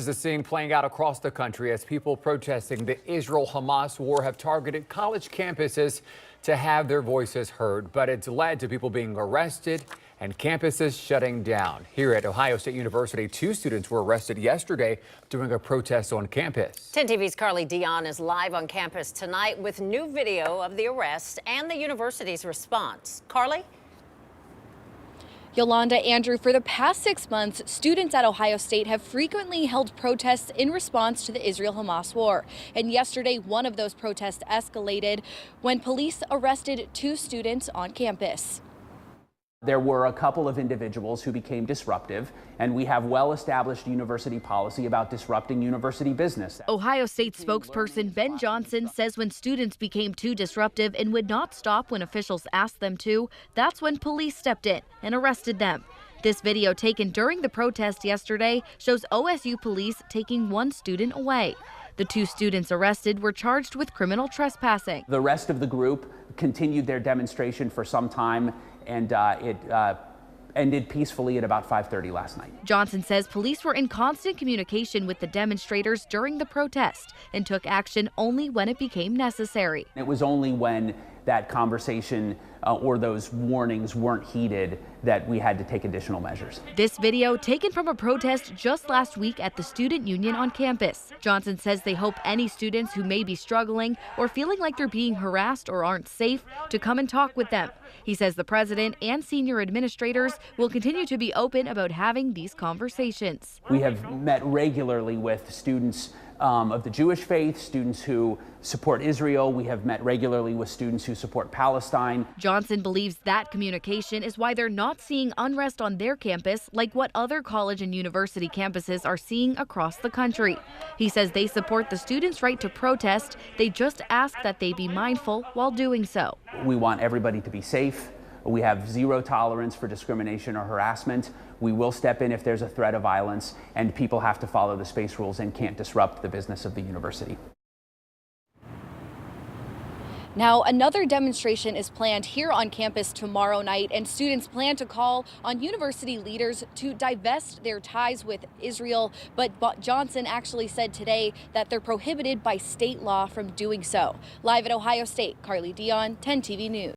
This is a scene playing out across the country as people protesting the Israel-Hamas war have targeted college campuses to have their voices heard, but it's led to people being arrested and campuses shutting down. Here at Ohio State University, 2 students were arrested yesterday during a protest on campus. 10 TV's Carly Dion is live on campus tonight with new video of the arrest and the university's response. Carly? Yolanda, Andrew, for the past 6 months, students at Ohio State have frequently held protests in response to the Israel-Hamas war. And yesterday, one of those protests escalated when police arrested 2 students on campus. There were a couple of individuals who became disruptive, and we have well-established university policy about disrupting university business. Ohio State spokesperson Ben Johnson says when students became too disruptive and would not stop when officials asked them to, that's when police stepped in and arrested them. This video taken during the protest yesterday shows OSU police taking 1 student away. The 2 students arrested were charged with criminal trespassing. The rest of the group continued their demonstration for some time, and it ended peacefully at about 5:30 last night. Johnson says police were in constant communication with the demonstrators during the protest and took action only when it became necessary. It was only when that conversation or those warnings weren't heeded that we had to take additional measures. This video taken from a protest just last week at the student union on campus. Johnson says they hope any students who may be struggling or feeling like they're being harassed or aren't safe to come and talk with them. He says the president and senior administrators will continue to be open about having these conversations. We have met regularly with students of the Jewish faith, students who support Israel. We have met regularly with students who support Palestine. Johnson believes that communication is why they're not seeing unrest on their campus like what other college and university campuses are seeing across the country. He says they support the students' right to protest. They just ask that they be mindful while doing so. We want everybody to be safe. We have zero tolerance for discrimination or harassment. We will step in if there's a threat of violence, and people have to follow the space rules and can't disrupt the business of the university. Now, another demonstration is planned here on campus tomorrow night, and students plan to call on university leaders to divest their ties with Israel. But Johnson actually said today that they're prohibited by state law from doing so. Live at Ohio State, Carly Dion, 10 TV News.